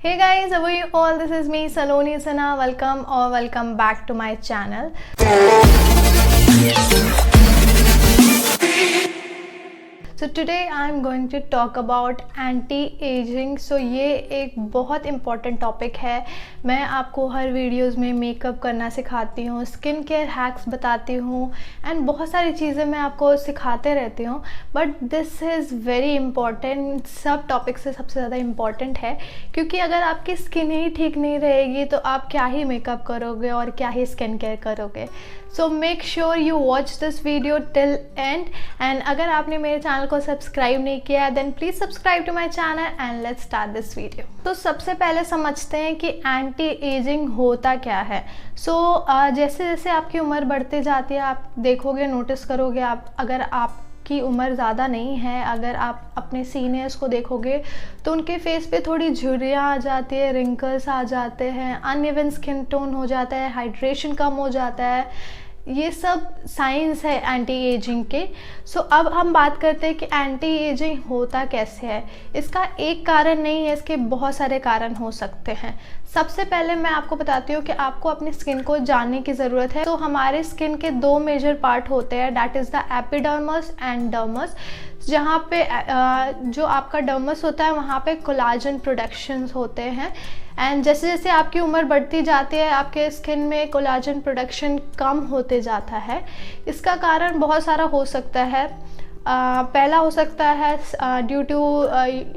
Hey guys, how are you all? This is me, Saloni Sana. Welcome back to my channel. So today I am going to talk about anti-aging. So ये एक बहुत important topic है. मैं आपको हर videos में makeup करना सिखाती हूँ, स्किन केयर हैक्स बताती हूँ एंड बहुत सारी चीज़ें मैं आपको सिखाते रहती हूँ. But this is very important, सब टॉपिक से सबसे ज़्यादा इम्पॉर्टेंट है, क्योंकि अगर आपकी स्किन ही ठीक नहीं रहेगी तो आप क्या ही मेकअप करोगे और क्या ही स्किन केयर करोगे. So make sure you watch this video till end. And अगर आपने मेरे चैनल को सब्सक्राइब नहीं किया है then please subscribe to my channel and let's start this video. तो सबसे पहले समझते हैं कि एंटी एजिंग होता क्या है. सो जैसे जैसे आपकी उम्र बढ़ती जाती है आप देखोगे, नोटिस करोगे, आप अगर आपकी उम्र ज़्यादा नहीं है, अगर आप अपने सीनियर्स को देखोगे तो उनके फेस पे थोड़ी झुर्रियाँ आ जाती है, रिंकल्स आ जाते हैं, अनइवन स्किन टोन हो जाता है, हाइड्रेशन कम हो जाता है. ये सब साइंस है एंटी एजिंग के. सो अब हम बात करते हैं कि एंटी एजिंग होता कैसे है. इसका एक कारण नहीं है, इसके बहुत सारे कारण हो सकते हैं. सबसे पहले मैं आपको बताती हूँ कि आपको अपनी स्किन को जानने की ज़रूरत है. तो हमारे स्किन के दो मेजर पार्ट होते हैं, that is the epidermis and dermis. जहाँ पे जो आपका डर्मस होता है वहाँ पे कोलाजन प्रोडक्शंस होते हैं. एंड जैसे जैसे आपकी उम्र बढ़ती जाती है आपके स्किन में कोलाजन प्रोडक्शन कम होते जाता है. इसका कारण बहुत सारा हो सकता है. पहला हो सकता है due to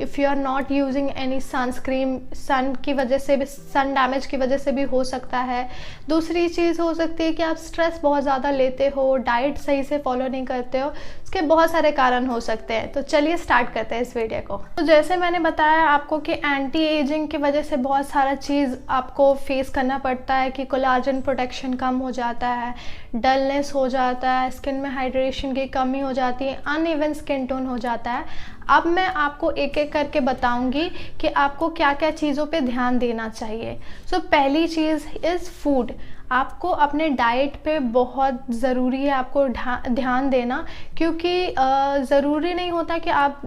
if you are not using any sunscreen, sun की वजह से भी, सन डैमेज की वजह से भी हो सकता है. दूसरी चीज़ हो सकती है कि आप स्ट्रेस बहुत ज़्यादा लेते हो, डाइट सही से फॉलो नहीं करते हो. इसके बहुत सारे कारण हो सकते हैं. तो चलिए स्टार्ट करते हैं इस वीडियो को. तो जैसे मैंने बताया आपको कि एंटी एजिंग की वजह से बहुत सारा चीज़ आपको फेस करना पड़ता है कि कोलाजन प्रोटेक्शन कम हो जाता है, डलनेस हो जाता है, स्किन में हाइड्रेशन की कमी हो जाती है, अनइवन स्किन टोन हो जाता है. अब मैं आपको एक एक करके बताऊंगी कि आपको क्या क्या चीज़ों पे ध्यान देना चाहिए. सो पहली चीज़ इज़ फूड. आपको अपने डाइट पे बहुत ज़रूरी है आपको ध्यान देना, क्योंकि ज़रूरी नहीं होता कि आप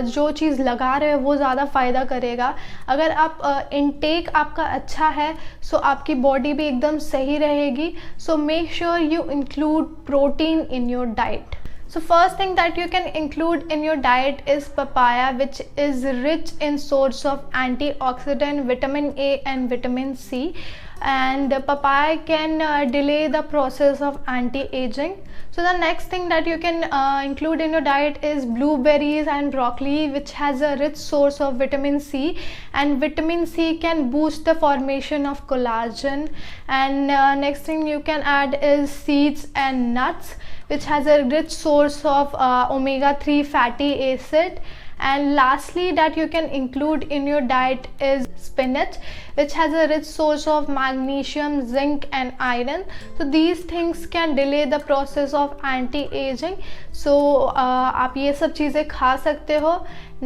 जो चीज़ लगा रहे हो वो ज़्यादा फ़ायदा करेगा. अगर आप इनटेक आपका अच्छा है सो आपकी बॉडी भी एकदम सही रहेगी. सो make sure you include protein in your diet. So first thing that you can include in your diet is papaya, which is rich in source of antioxidant, vitamin A and vitamin C, and papaya can delay the process of anti-aging. So the next thing that you can include in your diet is blueberries and broccoli, which has a rich source of vitamin C, and vitamin C can boost the formation of collagen. And next thing you can add is seeds and nuts, which has a rich source of omega-3 fatty acid. And lastly that you can include in your diet is spinach, which has a rich source of magnesium, zinc and iron. So these things can delay the process of anti-aging. So आप ये सब चीज़ें खा सकते हो.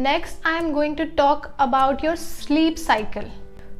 Next I am going to talk about your sleep cycle.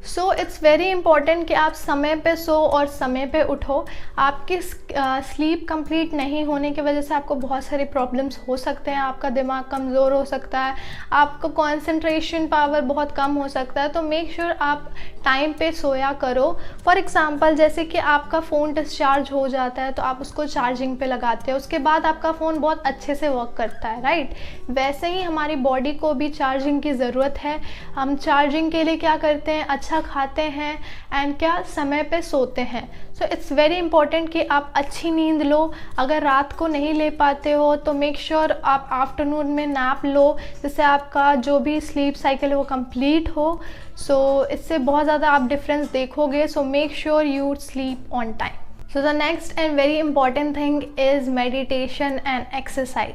So it's very important कि आप समय पे सो और समय पे उठो. आपकी स्लीप कंप्लीट नहीं होने की वजह से आपको बहुत सारे प्रॉब्लम्स हो सकते हैं. आपका दिमाग कमज़ोर हो सकता है, आपको कंसंट्रेशन पावर बहुत कम हो सकता है. तो मेक श्योर आप टाइम पे सोया करो. फॉर एग्जांपल जैसे कि आपका फ़ोन डिस्चार्ज हो जाता है तो आप उसको चार्जिंग पे लगाते हो, उसके बाद आपका फ़ोन बहुत अच्छे से वर्क करता है, राइट. वैसे ही हमारी बॉडी को भी चार्जिंग की ज़रूरत है. हम चार्जिंग के लिए क्या करते हैं, अच्छा खाते हैं एंड क्या समय पे सोते हैं. सो इट्स वेरी इंपॉर्टेंट कि आप अच्छी नींद लो. अगर रात को नहीं ले पाते हो तो मेक श्योर आप आफ्टरनून में नैप लो, जिससे आपका जो भी स्लीप साइकिल है वो कंप्लीट हो. सो इससे बहुत ज़्यादा आप डिफरेंस देखोगे. सो make sure you sleep on time. So the next and very important thing is meditation and exercise.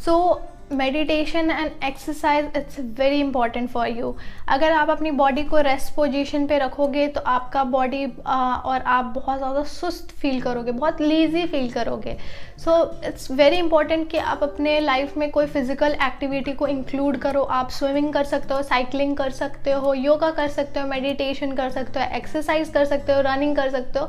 So meditation and exercise it's very important for you. अगर आप अपनी बॉडी को रेस्ट पोजीशन पे रखोगे तो आपका बॉडी और आप बहुत ज़्यादा सुस्त फील करोगे, बहुत लेज़ी फील करोगे. सो इट्स वेरी इंपॉर्टेंट कि आप अपने लाइफ में कोई फिज़िकल एक्टिविटी को इंक्लूड करो. आप स्विमिंग कर सकते हो, साइकिलिंग कर सकते हो, योगा कर सकते हो, मेडिटेशन कर सकते हो, एक्सरसाइज कर सकते हो, रनिंग कर सकते हो.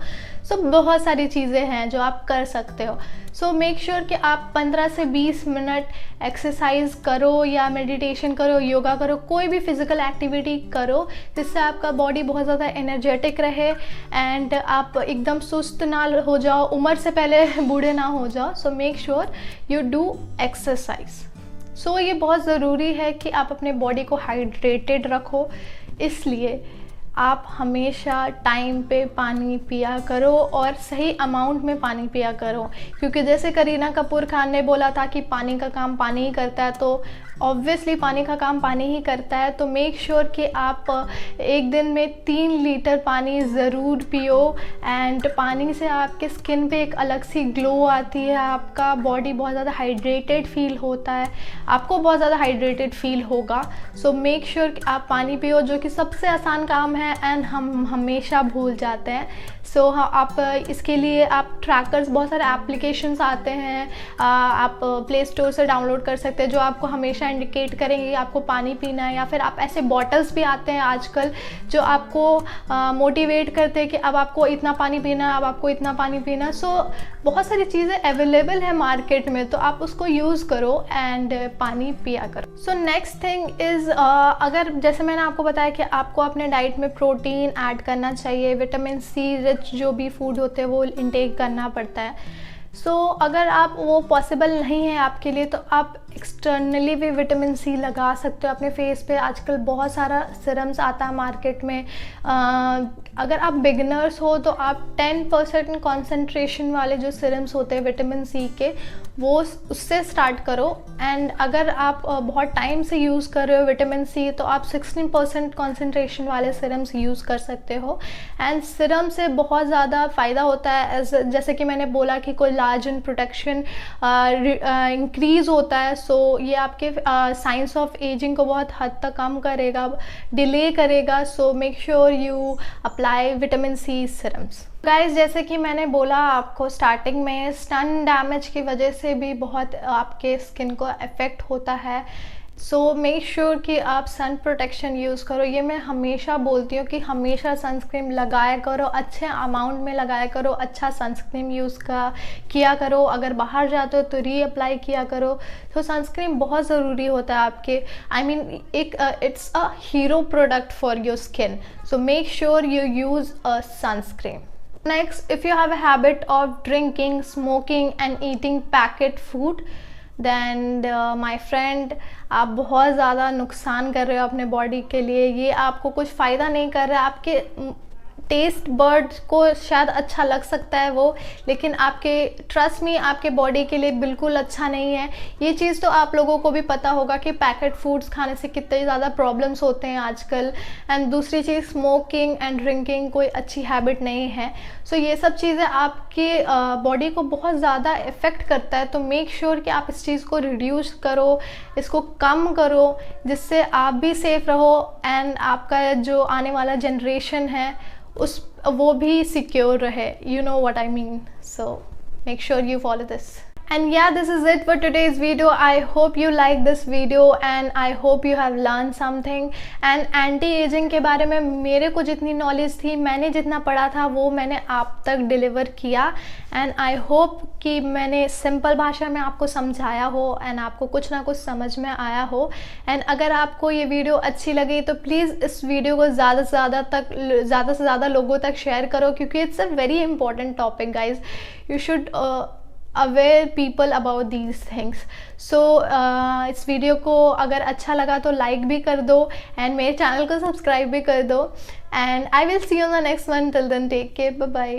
सो बहुत सारी चीज़ें हैं जो आप कर सकते हो. सो मेक श्योर कि आप 15 से 20 मिनट एक्सरसाइज करो या मेडिटेशन करो, योगा करो, कोई भी फिजिकल एक्टिविटी करो जिससे आपका बॉडी बहुत ज़्यादा एनर्जेटिक रहे एंड आप एकदम सुस्त ना हो जाओ, उम्र से पहले बूढ़े ना हो जाओ। So make sure you do exercise. So ये बहुत ज़रूरी है कि आप अपने बॉडी को हाइड्रेटेड रखो, इसलिए आप हमेशा टाइम पे पानी पिया करो और सही अमाउंट में पानी पिया करो, क्योंकि जैसे करीना कपूर खान ने बोला था कि पानी का काम पानी ही करता है, तो ऑब्वियसली पानी का काम पानी ही करता है। तो मेक श्योर कि आप एक दिन में 3 लीटर पानी ज़रूर पियो एंड पानी से आपके स्किन पे एक अलग सी ग्लो आती है, आपका बॉडी बहुत ज़्यादा हाइड्रेटेड फील होता है, आपको बहुत ज़्यादा हाइड्रेटेड फील होगा। सो मेक श्योर कि आप पानी पियो, जो कि सबसे आसान काम है एंड हम हमेशा भूल जाते हैं। सो आप इसके लिए आप ट्रैकर्स, बहुत सारे एप्लीकेशंस आते हैं, आप प्ले स्टोर से डाउनलोड कर सकते हैं जो आपको हमेशा इंडिकेट करेंगे आपको पानी पीना है, या फिर आप ऐसे बॉटल्स भी आते हैं आजकल जो आपको मोटिवेट करते हैं कि अब आपको इतना पानी पीना, अब आपको इतना पानी पीना। सो बहुत सारी चीज़ें अवेलेबल है मार्केट में, तो आप उसको यूज़ करो एंड पानी पिया करो। सो नेक्स्ट थिंग इज़, अगर जैसे मैंने आपको बताया कि आपको अपने डाइट में प्रोटीन ऐड करना चाहिए, विटामिन सी रिच जो भी फूड होते हैं वो इंटेक करना पड़ता है। सो अगर आप वो पॉसिबल नहीं है आपके लिए, तो आप एक्सटर्नली भी विटामिन सी लगा सकते हो अपने फेस पे। आजकल बहुत सारा सीरम्स आता है मार्केट में। अगर आप बिगिनर्स हो तो आप 10% कॉन्सेंट्रेशन वाले जो सीरम्स होते हैं विटामिन सी के, वो उससे स्टार्ट करो। एंड अगर आप बहुत टाइम से यूज़ कर रहे हो विटामिन सी, तो आप 16% कॉन्सेंट्रेशन वाले सीरम्स यूज़ कर सकते हो। एंड सीरम से बहुत ज़्यादा फ़ायदा होता है, जैसे कि मैंने बोला कि कोलाजन प्रोटेक्शन इंक्रीज़ होता है। सो ये आपके साइंस ऑफ एजिंग को बहुत हद तक कम करेगा, डिले करेगा। So make sure you apply vitamin C serums. Guys, जैसे कि मैंने बोला आपको स्टार्टिंग में, सन डैमेज की वजह से भी बहुत आपके स्किन को इफ़ेक्ट होता है। सो मेक श्योर कि आप सन प्रोटेक्शन यूज़ करो। ये मैं हमेशा बोलती हूँ कि हमेशा सनस्क्रीन लगाया करो, अच्छे अमाउंट में लगाया करो, अच्छा सनस्क्रीन यूज़ किया करो। अगर बाहर जाते हो तो रीअप्लाई किया करो। तो सनस्क्रीन बहुत ज़रूरी होता है आपके, I mean it's a hero product for your skin. So make sure you use a sunscreen. Next, if you have a habit of drinking, smoking and eating packet food, then my friend, आप बहुत ज़्यादा नुकसान कर रहे हो अपने body के लिए। ये आपको कुछ फ़ायदा नहीं कर रहा है। आपके टेस्ट बर्ड्स को शायद अच्छा लग सकता है वो, लेकिन आपके ट्रस्ट में आपके बॉडी के लिए बिल्कुल अच्छा नहीं है। ये चीज़ तो आप लोगों को भी पता होगा कि पैकेट फूड्स खाने से कितने ज़्यादा प्रॉब्लम्स होते हैं आजकल। एंड दूसरी चीज़, स्मोकिंग एंड ड्रिंकिंग कोई अच्छी हैबिट नहीं है। सो ये सब चीज़ें आपके बॉडी को बहुत ज़्यादा इफ़ेक्ट करता है। तो मेक श्योर कि आप इस चीज़ को रिड्यूस करो, इसको कम करो, जिससे आप भी सेफ़ रहो एंड आपका जो आने वाला जनरेशन है वो भी सिक्योर रहे। You know what I mean. So make sure you follow this. And yeah, this is it for today's video. I hope you like this video and I hope you have learned something. And anti-aging के बारे में मेरे को जितनी knowledge थी, मैंने जितना पढ़ा था, वो मैंने आप तक डिलीवर किया। एंड आई होप कि मैंने सिंपल भाषा में आपको समझाया हो एंड आपको कुछ ना कुछ समझ में आया हो। एंड अगर आपको ये वीडियो अच्छी लगी तो प्लीज़ इस वीडियो को ज़्यादा से ज़्यादा लोगों तक शेयर करो, क्योंकि it's a very important topic guys. You should aware people about these things. So इस वीडियो को अगर अच्छा लगा तो लाइक भी कर दो एंड मेरे चैनल को सब्सक्राइब भी कर दो। And I will see you on the next one. Till then take care, bye bye.